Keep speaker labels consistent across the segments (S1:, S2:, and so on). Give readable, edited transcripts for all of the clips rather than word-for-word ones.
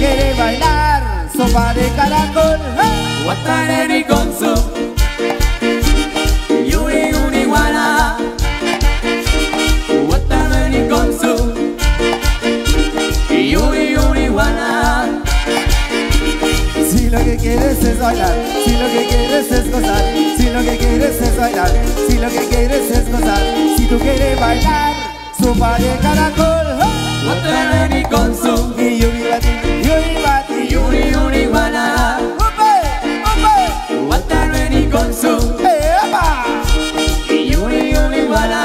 S1: quiere bailar sopa de caracol.
S2: Wataneri Gonzo, Yuri Uniwana. Wataneri Gonzo, Yuri Uniwana.
S1: Si lo que quieres es bailar, si lo que quieres es gozar, si lo que quieres es bailar, si lo que quieres es gozar, si tú quieres bailar sopa de caracol.
S2: Wataneri Gonzo,
S1: Yuri bati,
S2: Yuri Uniwana. Wataneri Gonzo, Yuri Uniwana.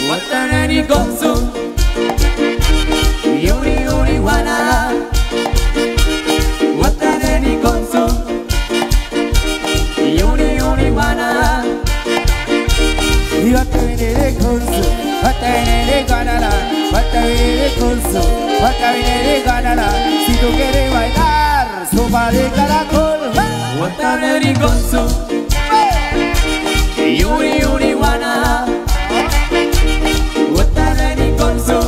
S2: Wataneri Gonzo, Yuri Uniwana. Wataneri Gonzo, Yuri Uniwana.
S1: Y Wataneri Gonzo, Wataneri ganará, Wataneri Gonzo, Wataneri ganará. Si tú quieres bailar sopa de caracol.
S2: Wataneri Gonzo, Yuri Uniwana. Wataneri Gonzo,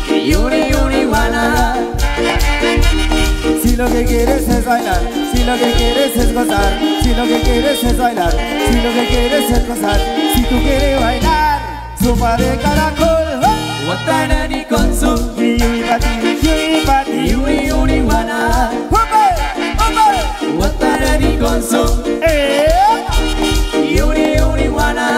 S2: Yuri Uniwana.
S1: Si lo que quieres es bailar, si lo que quieres es gozar, si lo que quieres es bailar, si lo que quieres es gozar, si tú quieres bailar sopa de caracol.
S2: Wataneri Gonzo,
S1: Yuri bati,
S2: Yuri Uniwana. Wataneri Gonzo, Yuri Uniwana.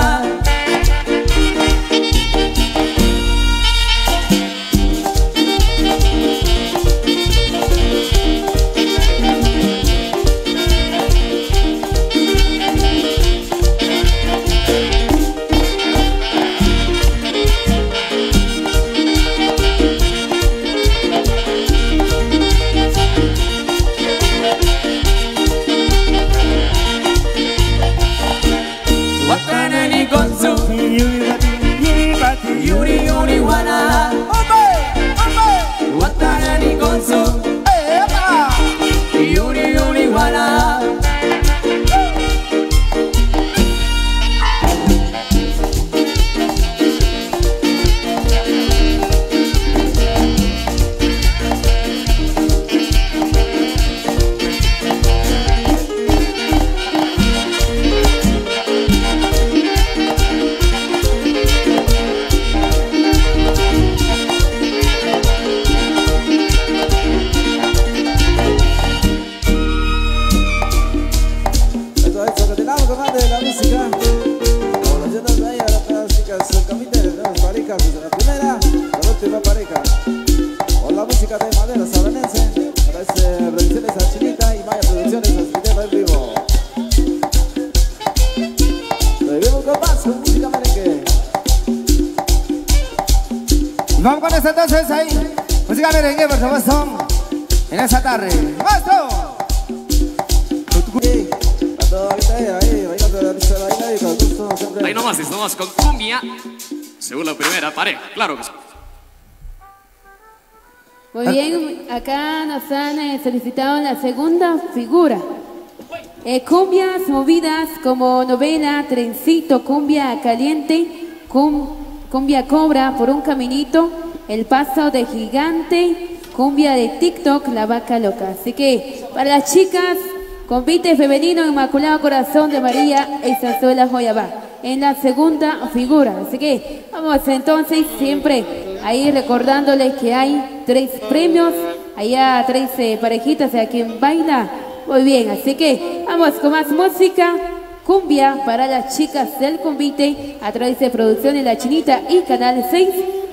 S2: Wataneri Gonzo, Yuri Uniwana. Wataneri Gonzo, Yuri Uniwana.
S3: Continuamos con más de la música. Como leyendas de ella, las chicas son camitas de nuevas parejas, desde la primera a la última pareja. Con la música de Madera Sabanense, parece Producciones a Chinita y Maya Producciones a Cinema en vivo. Seguimos con más, con música merengue.
S1: Vamos con esta entonces ahí, música merengue por supuesto, en esa tarde. ¡Maestro!
S3: Ahí, bailando la risa, baila y con gusto siempre.
S2: Ahí nomás con cumbia. Según la primera pareja, claro que sí.
S4: Muy bien, acá nos han solicitado la segunda figura. Cumbias movidas como novela, trencito, cumbia caliente, cumbia cobra por un caminito, el paso de gigante, cumbia de TikTok, la vaca loca. Así que para las chicas, convite femenino Inmaculado Corazón de María e Zarzuela Joyabá en la segunda figura. Así que vamos entonces siempre ahí recordándoles que hay 3 premios, allá 3 parejitas a quien baila muy bien. Así que vamos con más música, cumbia para las chicas del convite a través de Producciones La Chinita y Canal 6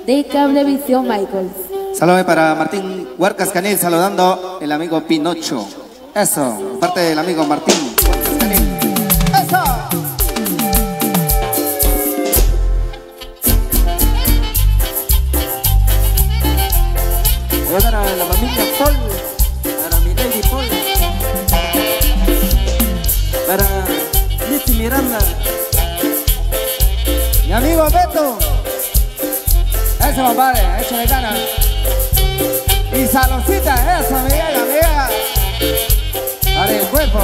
S4: de Cablevisión Michaels.
S1: Saludos para Martín Huarcas Canel, saludando el amigo Pinocho. Eso, parte del amigo Martín Huarcas Canel. Eso.
S3: Para la familia Paul, para mi lady Paul, para Lizzy Miranda,
S1: Mi amigo Beto. Eso, compadre, échale ganas. Y saloncita, eso, Miguel, amiga. Para el cuerpo.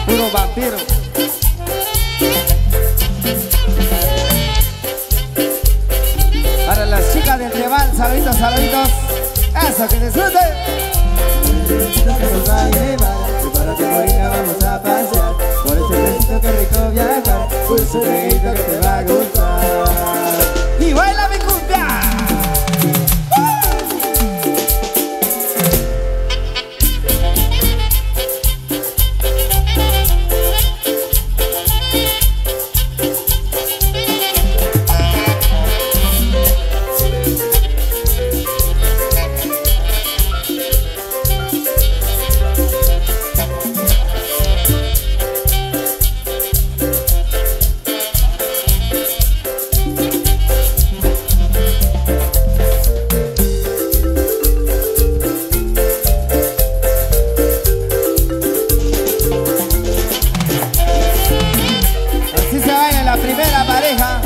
S1: Puro vampiro. Para las chicas del Teban, saluditos, saluditos. Eso, que disfruten.
S3: Nos va a llevar, prepárate morina, vamos a pasear. Por ese trencito que rico viajar, por ese trencito que te va a gustar.
S1: Y baila mi cumbia.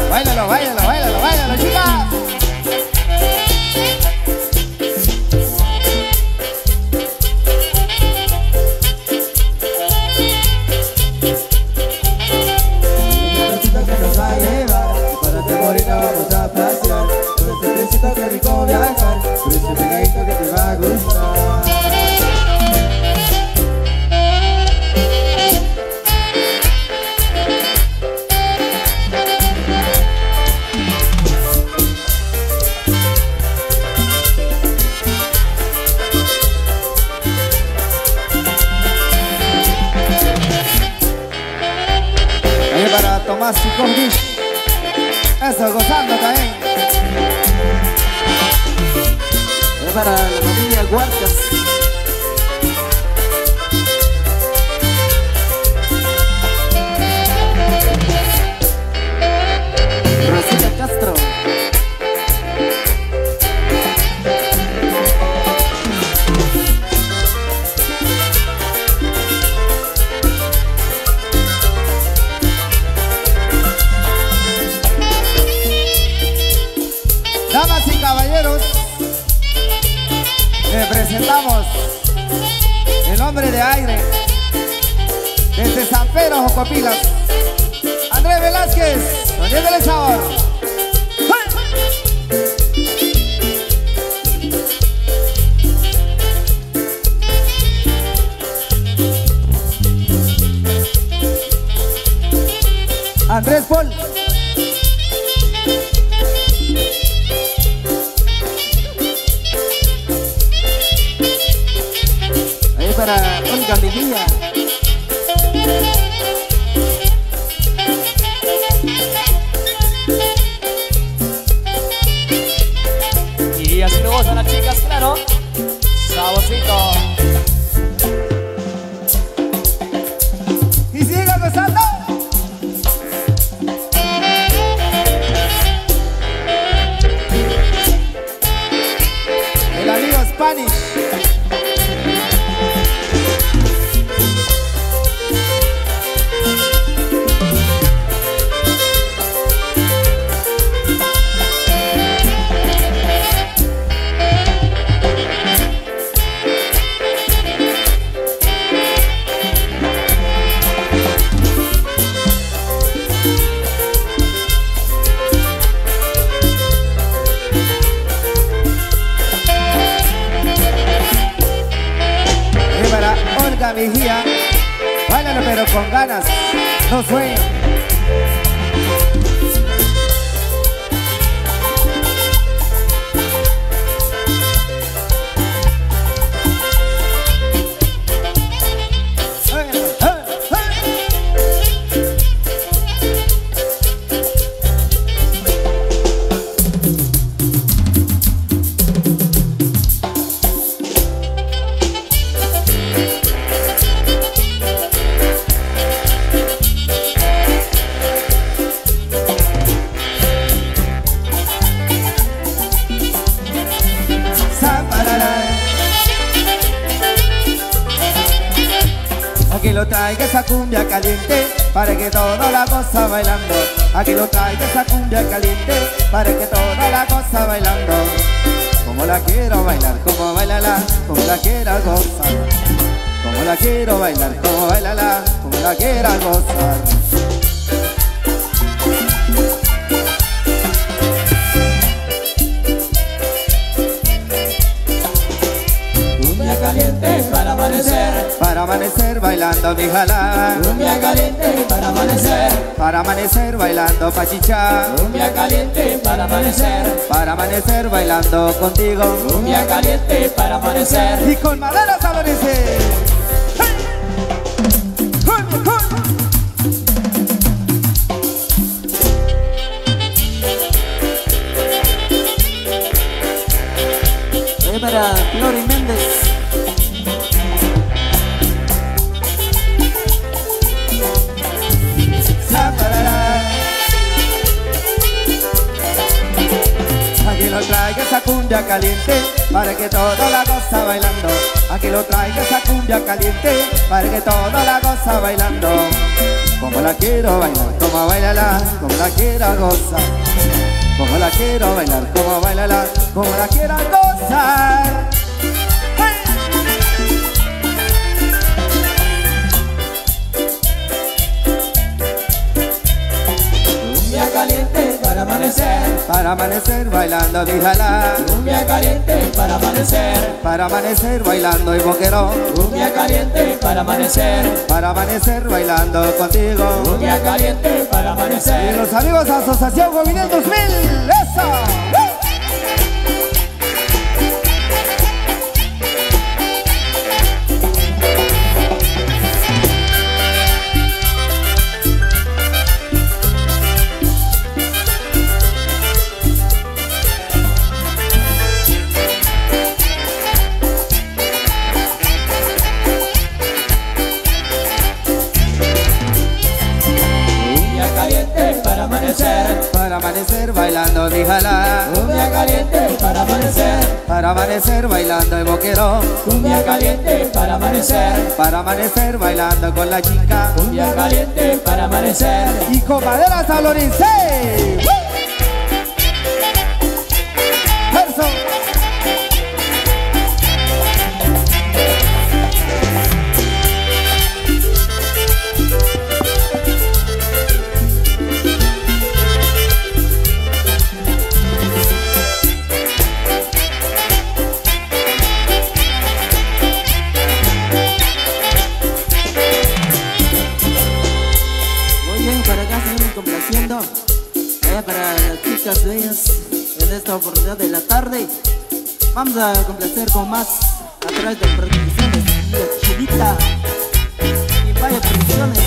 S1: Báilalo, báilalo, báilalo, báilalo, chicas.
S3: Que nos va a llevar, prepárate morina, vamos a pasear. Por ese trencito que rico viajar, por ese trencito que te va a gustar.
S1: Para Tomás y Combis. Eso, gozando también.
S3: Para la familia Huarcas. Rosita Castro.
S1: Damas y caballeros, le presentamos el hombre de aire desde San Pedro Jocopilas, Andrés Velázquez, poniéndole sabor. Andrés Paul.
S3: Para Olga Mejía.
S2: Y así lo gozan las chicas, claro. Saborcito.
S1: Y siga gozando. El amigo Spanish. Olga Mejía, báilalo pero con ganas, no sueño. lo traiga esa cumbia caliente, para que toda la goza bailando. Aquí lo traiga esa cumbia caliente, para que toda la goza bailando. Como la quiero bailar, como bailala, como la quiera gozar. Como la quiero bailar, como bailala, como la quiera gozar.
S5: Cumbia caliente para amanecer
S1: bailando mi jalá.
S5: Cumbia caliente para
S1: amanecer bailando pachichá.
S5: Cumbia caliente para
S1: amanecer bailando contigo.
S5: Cumbia caliente para amanecer.
S1: Y con madera saborice.
S3: Para Flori Méndez.
S1: Aquí lo traiga esa cumbia caliente, para que toda la goza bailando. Aquí lo traiga esa cumbia caliente, para que toda la goza bailando. Como la quiero bailar, como bailala, como la quiera gozar. Como la quiero bailar, como bailala, como la quiera gozar.
S5: Cumbia caliente para amanecer
S1: bailando mi jalá.
S5: Cumbia caliente para
S1: amanecer bailando y boquerón.
S5: Cumbia caliente para
S1: amanecer bailando contigo.
S5: Cumbia caliente para amanecer.
S1: Y los amigos de Asociación Juvenil 2000, ¡eso! Para amanecer bailando mi jalá.
S5: Cumbia caliente para
S1: amanecer bailando el boquerón.
S5: Cumbia caliente para
S1: amanecer bailando con la chica.
S5: Cumbia caliente para amanecer.
S1: Y con madera saborice. Verso.
S3: Para las chicas bellas en esta oportunidad de la tarde, vamos a complacer con más a través de producciones de Chilita y Valle Producciones.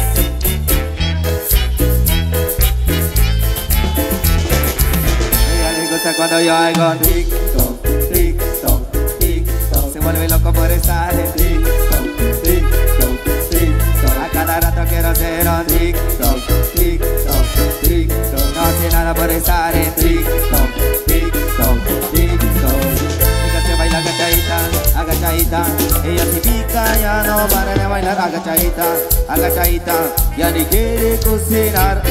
S1: Ella le gusta cuando yo hago TikTok, TikTok, TikTok. Se vuelve loco por estar en TikTok, TikTok, TikTok. A cada rato quiero ser un TikTok, TikTok, TikTok. No hace nada por estar en TikTok, TikTok, TikTok. Ella se baila agachadita, agachadita. Ella se pica, ya no para de bailar agachadita, agachadita. Ya ni quiere cocinar.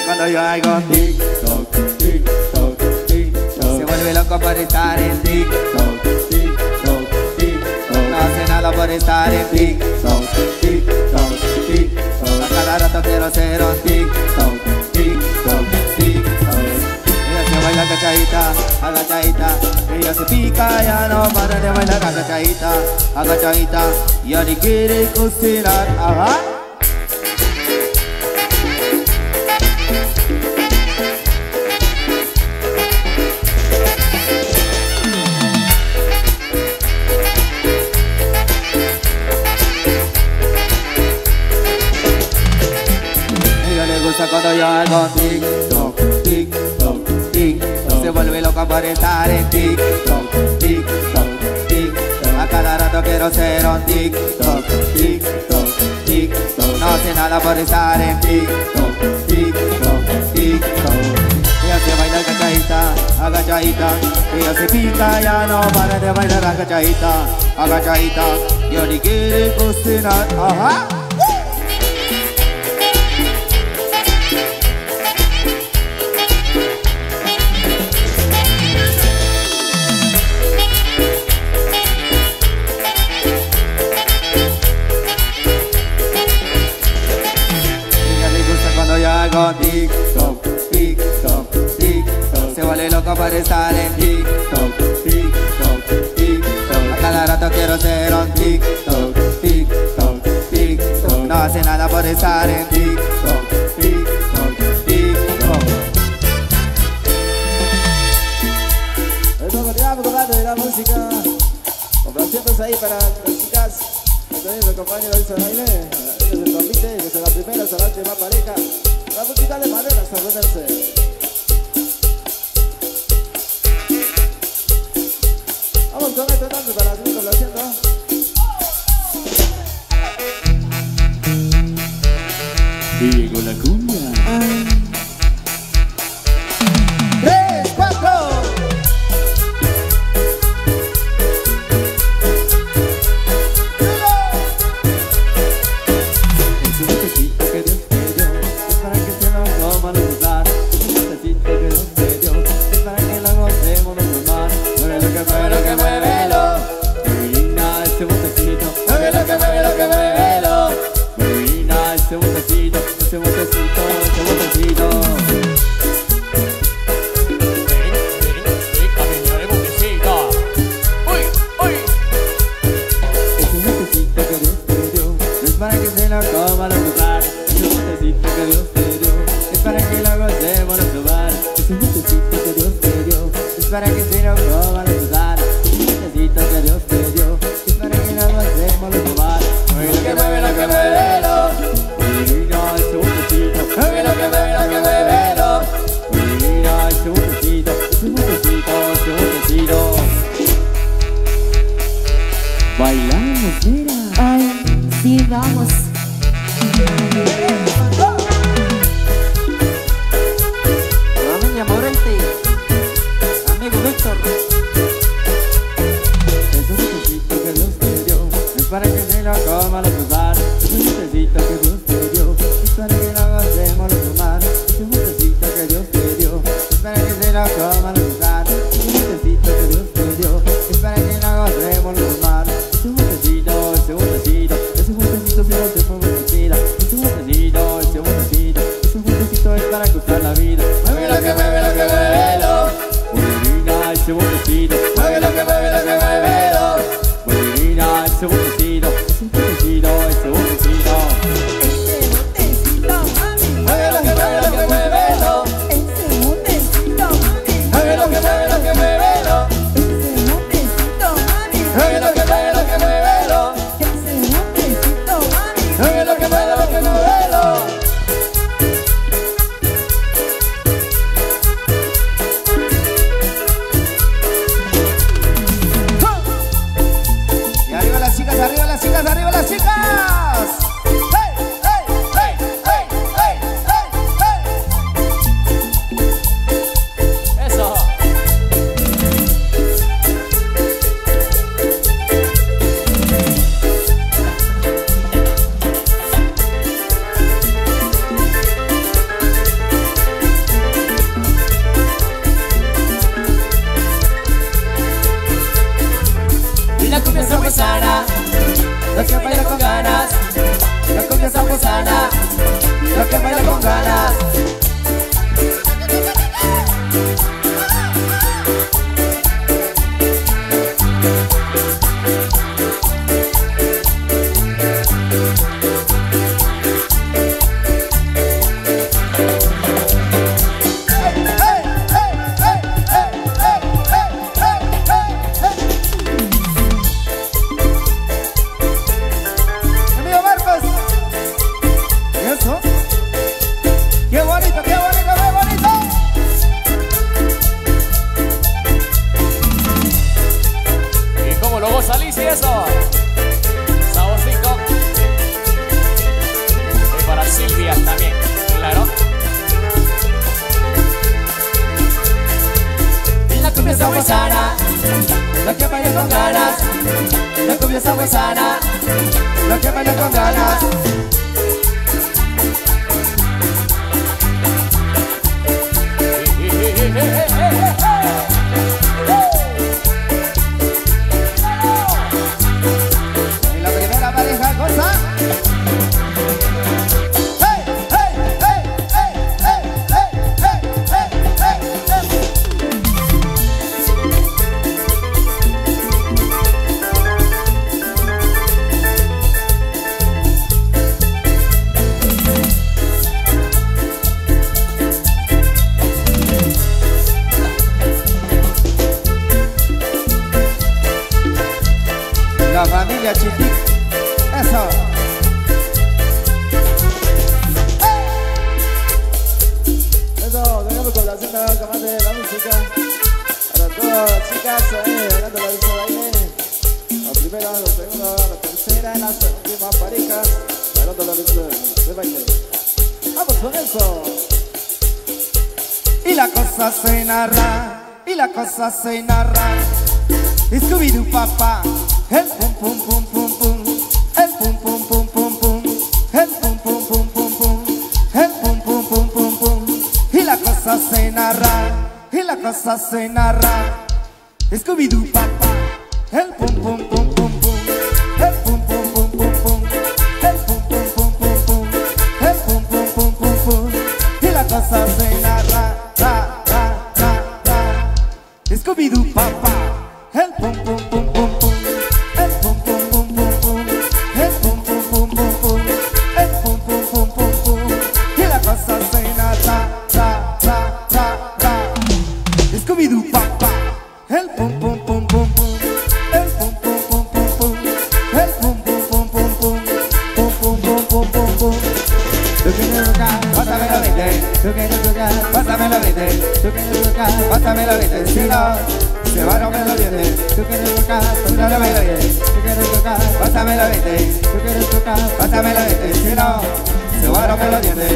S1: Cuando yo hago TikTok, TikTok, TikTok. Se vuelve loco por estar en TikTok, TikTok, TikTok. No hace nada por estar en TikTok, TikTok, TikTok. A cada rato quiero ser un TikTok, TikTok, TikTok. Ella se baila agachadita, agachadita. Ella se pica, ya no para de bailar agachadita, agachadita. Ya ni quiere cocinar, ajá. Cuando yo hago TikTok, TikTok, TikTok. Se vuelve loca por estar en TikTok, TikTok, TikTok. A cada rato quiero ser un TikTok, TikTok, TikTok. No hace nada por estar en TikTok, TikTok, TikTok. Ella se baila agachadita, agachadita. Ella se pica, ya no para de bailar agachadita, agachadita. Y ahora quiere cocinar, ajá. TikTok, TikTok, TikTok. Se vuelve loco para estar en TikTok, TikTok, TikTok. A cada rato quiero ser un TikTok, TikTok, TikTok. No hace nada por estar en TikTok, TikTok, TikTok.
S3: Estamos continuando con parte de la música. Complacientes ahí para las chicas. Entonces el compañero dice baile. Ellos se compiten desde la primera hasta la última pareja. La música de madera hasta ponerse. Vamos con esto tanto para seguir complaciendo.
S5: Y llegó la cumbia.
S1: 3, 4. Qué bonito. con ganas, la cumbia sabuesana, la que baila con ganas. Y la primera pareja cosa. La familia Chitic, eso.
S3: Eso, tenemos con la segunda camada de la música. Para todas las chicas, bailando la vista de baile. La primera, la segunda, la tercera y la última pareja. Bailando la vista de baile. Vamos con eso.
S1: Y la cosa se narra, y la cosa se narra. Scooby-Doo papá, el pum pum pum pum pum, el pum pum pum pum pum, el pum pum pum pum pum, el pum pum pum pum pum. Y la cosa se narra, y la cosa se narra. Scooby-Doo papá, el pum pum pum pum pum, el pum pum pum pum pum, el pum pum pum pum pum, el pum pum pum pum pum. Y la cosa se narra, ra ra ra ra. Scooby-Doo papá. El pum pum pum pum pum, el pum pum pum pum pum, el pum pum pum pum pum, el pum pum pum pum pum. Y la cosa se narra, ra ra ra ra. Scooby-Doo papá. El pum pum pum pum pum, el pum pum pum pum pum, el pum pum pum pum pum, pum pum pum pum pum pum. Tú quieres tocar, pásame la 20. Tú quieres tocar, pásame la 20. Tú quieres tocar, pásame la 20. Si no se va a romper los dientes. Tú quieres tocar, no lo bailo bien. Tú quieres tocar, pásame la 20. Tú quieres tocar, pásame la 20. Si no, se va a romper los dientes.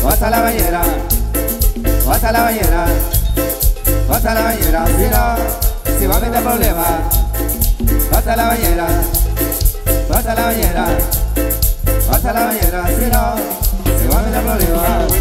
S1: Vas a la bañera, vas a la bañera, vas a la bañera. Si no, si va a meter problemas. Vas a la bañera, vas a la bañera, vas a la bañera. Si no, se va a meter problemas.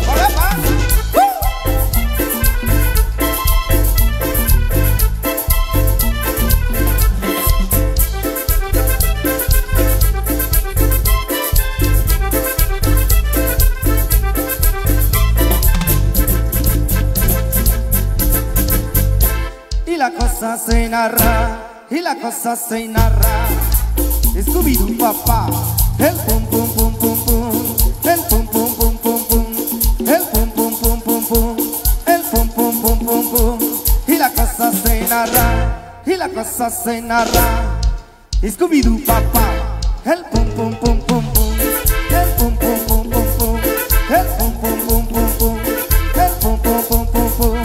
S1: Y la cosa se narra, y la cosa se narra. Scooby-Doo papá, el pum pum pum pum pum, el pum pum pum pum pum, el pum pum pum pum pum, el pum pum pum pum pum. Y la cosa se narra, y la cosa se narra. Scooby-Doo papá, el pum pum pum pum pum, el pum pum pum pum pum, el pum pum pum pum pum, el pum pum pum pum pum.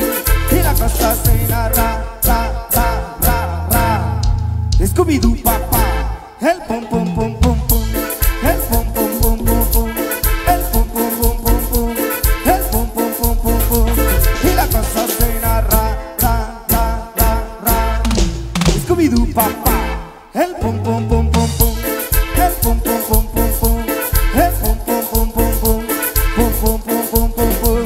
S1: Y la cosa se narra, ra ra ra ra. Scooby-Doo papá, el pum pum pum pum pum, el pum pum pum pum pum, el pum pum pum pum pum, el pum pum pum pum pum. Y la cosa se narra, ra ra ra ra. Scooby-Doo papá, el pum pum pum pum pum, el pum pum pum pum pum, el pum pum pum pum pum, pum pum pum pum pum pum.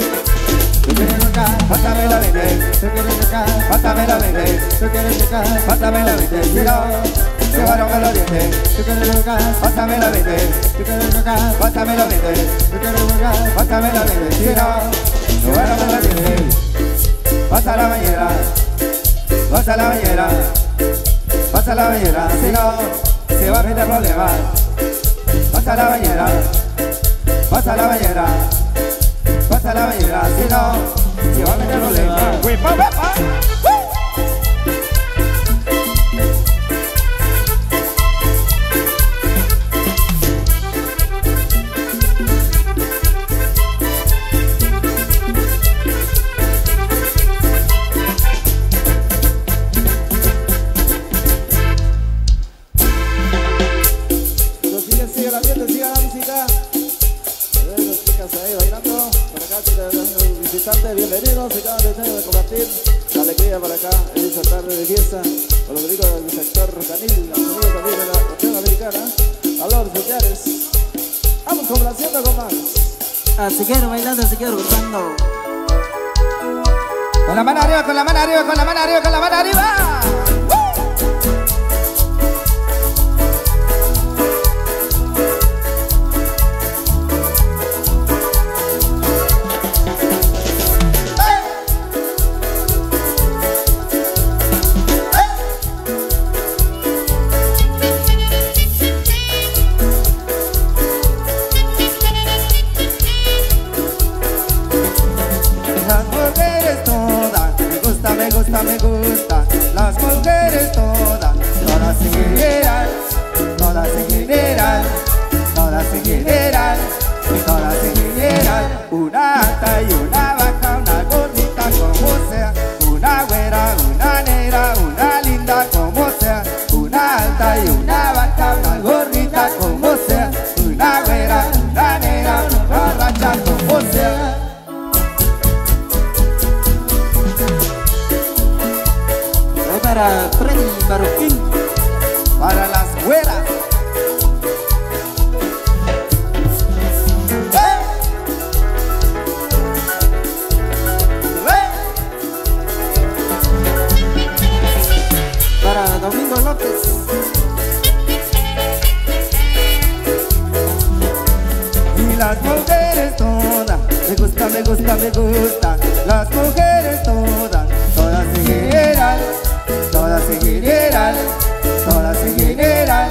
S1: Tú quieres tocar, pásame la 20. Tú quieres tocar, pásame la 20. Tú quieres tocar, pásame la 20. Si no, se va a romper los dientes. Tú quieres tocar, pásame la 20. Tú quieres tocar, pásame la 20. Tú quieres tocar, pásame la 20. Si no, se va a romper los dientes. Pasa la bañera, pasa la bañera, pasa la bañera. Si no, se va a meter problemas. Pasa la bañera, pasa la bañera, pasa la bañera. Si no, se va a meter problemas.
S3: Sigue la fiesta, sigue la música. Las chicas ahí bailando. Por acá, los visitantes, bienvenidos. Se acaban de compartir la alegría para acá en esta tarde de fiesta. Con los amigos del sector Canil, los amigos también de la región americana, a los sociales. Vamos complaciendo con más.
S6: Así quiero bailando, así quiero gozando.
S1: Con la mano arriba, con la mano arriba, con la mano arriba, con la mano arriba. Me gusta, las mujeres todas en general, todas en general, todas en general, todas en general. Una alta y una baja, una gordita como sea, una güera, una negra, una linda como sea. Una alta y una baja, una gordita como sea, una güera, una negra, una borracha como sea.
S6: Para Freddy Marroquín,
S1: para las güeras.
S6: para Domingo López.
S1: Y las mujeres todas, me gusta, me gusta, me gusta. Las mujeres todas en general, todas en general, todas en general,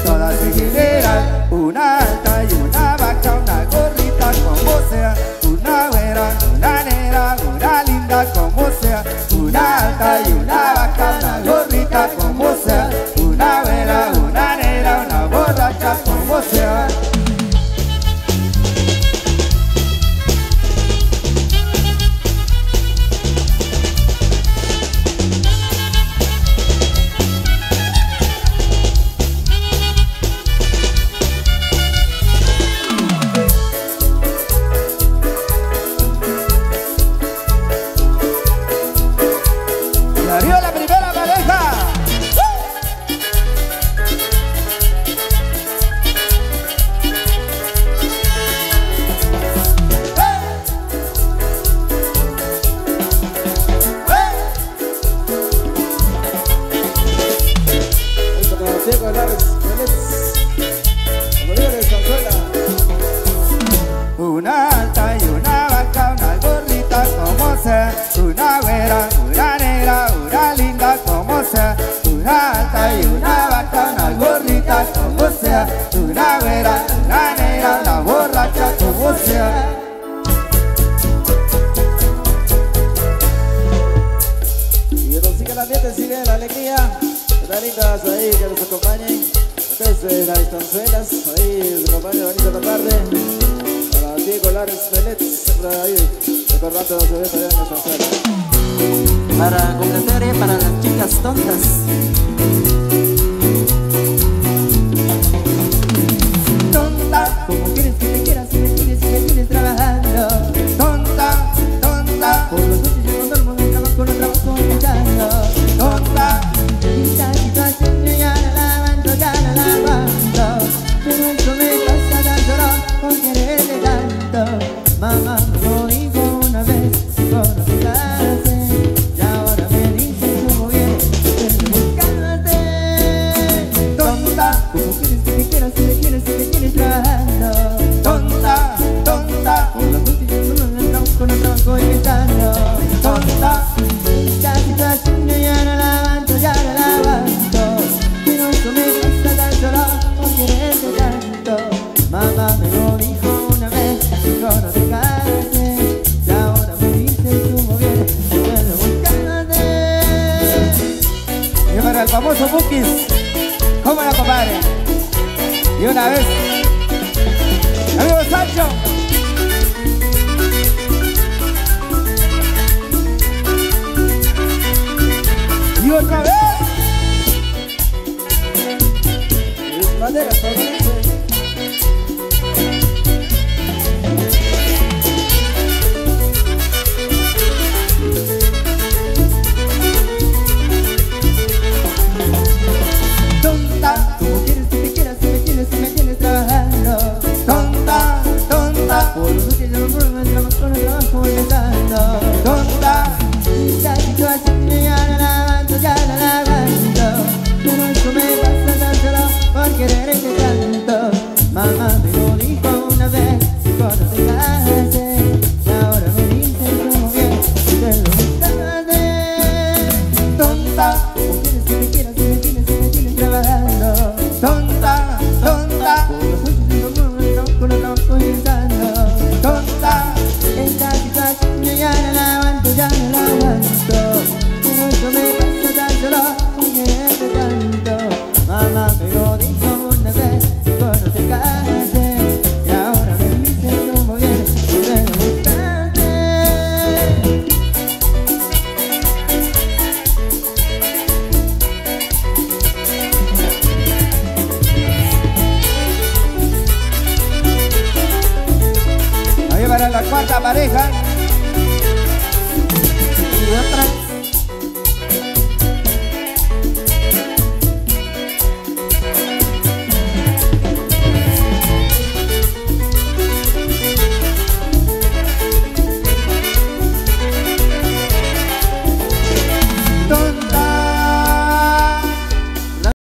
S1: todas en general. Una alta y una baja, una gordita como sea, una güera, una negra, una linda como sea. Una alta y una baja, una gordita como sea, una güera, una negra, una borracha como sea. Una alta y una vaca, una gordita como sea, una güera, una negra, una linda como sea. Una alta y una vaca, una gordita como sea, una güera, una negra, una borracha como sea.
S3: Y entonces sigue el ambiente, sigue la alegría. Danitas ahí que nos acompañen desde las estanzuelas, ahí nos acompañan bonita esta tarde. Para Diego Lares Belet, siempre ahí recordando los eventos allá en la estazuela.
S6: Para complacer para las chicas tontas.
S1: Tonta,
S7: ¿Cómo quieres que te quieras si me tienes trabajando?
S1: tonta, tonta,
S7: Por los noches yo no duermo, no trabajo pensando.
S1: tonta.
S7: Esta situación yo ya la aguanto, pero eso me pasa tan solo por quererte tanto. Mamá me lo dijo una vez, por no quedarte, y ahora me dice cómo bien, estoy buscándote.
S1: Tonta,
S7: ¿Cómo quieres que te quieras si me tienes trabajando?
S1: tonta, tonta,
S7: Por las noches yo no trabajo pensando.
S1: tonta.
S7: Esta situación yo ya no la aguanto, pero eso me pasa tan solo por quererte tanto. Mamá me lo dijo una vez, yo no te cases, y ahora me dices cómo bien, estoy buscándote.
S1: Y para el famoso Bukis, ¿cómo la compadre? Y una vez, amigo Sancho. Y otra vez.
S3: Madera,
S1: falta pareja.